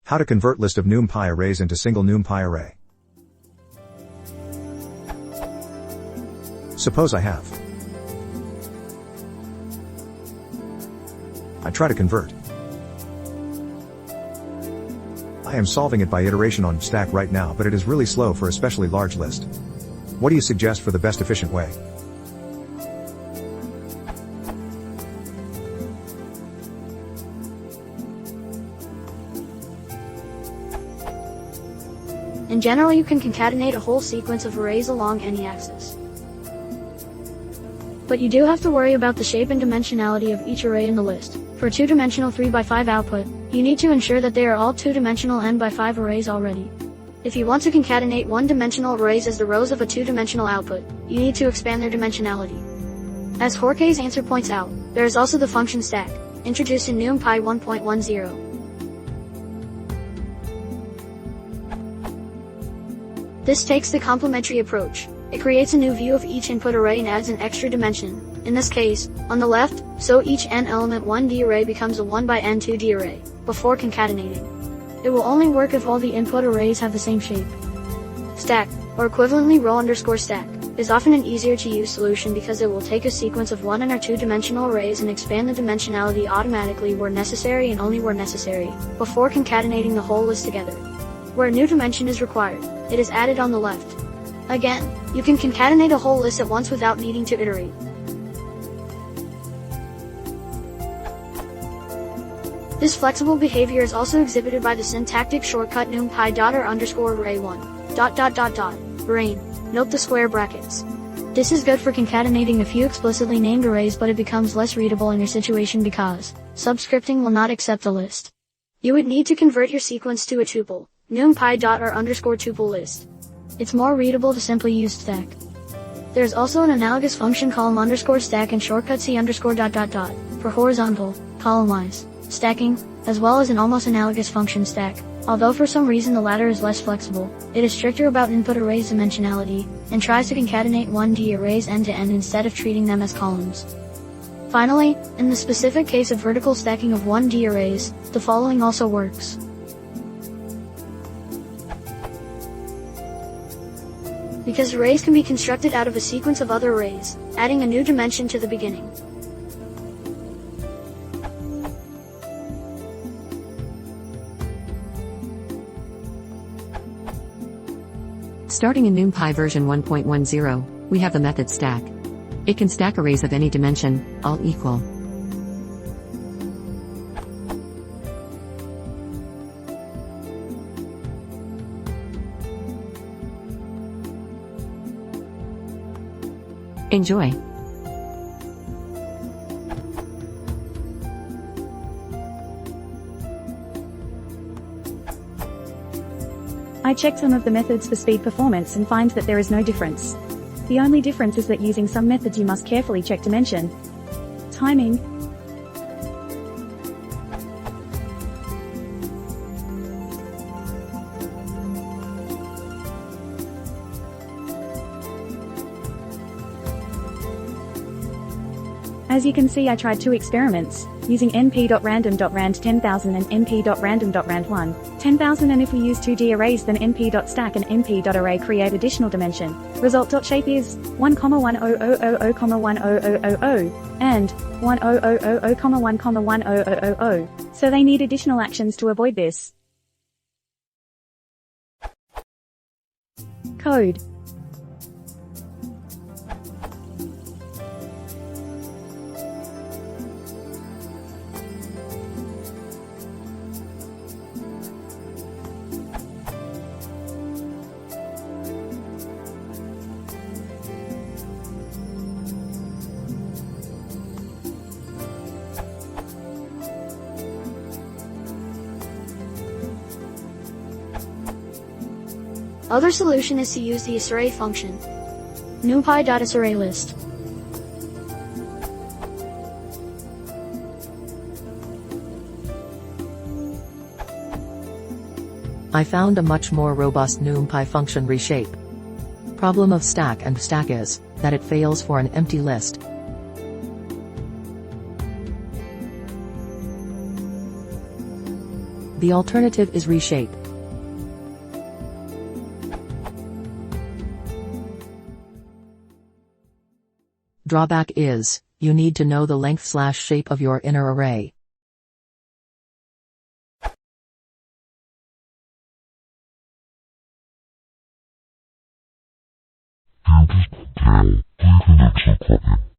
How to convert list of Numpy arrays into single Numpy array. Suppose I try to convert. I am solving it by iteration on stack right now, but it is really slow for especially large list. What do you suggest for the best efficient way? In general, you can concatenate a whole sequence of arrays along any axis. But you do have to worry about the shape and dimensionality of each array in the list. For a 2-dimensional 3x5 output, you need to ensure that they are all 2-dimensional n×5 arrays already. If you want to concatenate 1-dimensional arrays as the rows of a 2-dimensional output, you need to expand their dimensionality. As Jorge's answer points out, there is also the function stack, introduced in Numpy 1.10. This takes the complementary approach. It creates a new view of each input array and adds an extra dimension, in this case, on the left, so each n-element 1D array becomes a 1x n 2D array, before concatenating. It will only work if all the input arrays have the same shape. Stack, or equivalently row_stack, is often an easier to use solution because it will take a sequence of 1 and or 2-dimensional arrays and expand the dimensionality automatically where necessary and only where necessary, before concatenating the whole list together. Where a new dimension is required, it is added on the left. Again, you can concatenate a whole list at once without needing to iterate. This flexible behavior is also exhibited by the syntactic shortcut numpy.array1. Brain. Note the square brackets. This is good for concatenating a few explicitly named arrays, but it becomes less readable in your situation because subscripting will not accept the list. You would need to convert your sequence to a tuple, numpy.r_tuple list. It's more readable to simply use stack. There's also an analogous function column_stack and shortcut c_. For horizontal, column-wise stacking, as well as an almost analogous function stack. Although for some reason the latter is less flexible, it is stricter about input arrays dimensionality, and tries to concatenate 1D arrays end to end instead of treating them as columns. Finally, in the specific case of vertical stacking of 1D arrays, the following also works. Because arrays can be constructed out of a sequence of other arrays, adding a new dimension to the beginning. Starting in Numpy version 1.10, we have the method stack. It can stack arrays of any dimension, all equal. Enjoy! I checked some of the methods for speed performance and find that there is no difference. The only difference is that using some methods you must carefully check dimension, timing, As you can see, I tried 2 experiments, using np.random.rand 10,000 and np.random.rand1, 10,000, and if we use 2D arrays then np.stack and np.array create additional dimension. Result.shape is 1,10,000,1000 and 1,000,1,1000. So they need additional actions to avoid this. Code. Other solution is to use the isArray function. numpy.isArrayList. I found a much more robust Numpy function reshape. Problem of stack and stack is that it fails for an empty list. The alternative is reshape. Drawback is, you need to know the length/shape of your inner array. Please copy.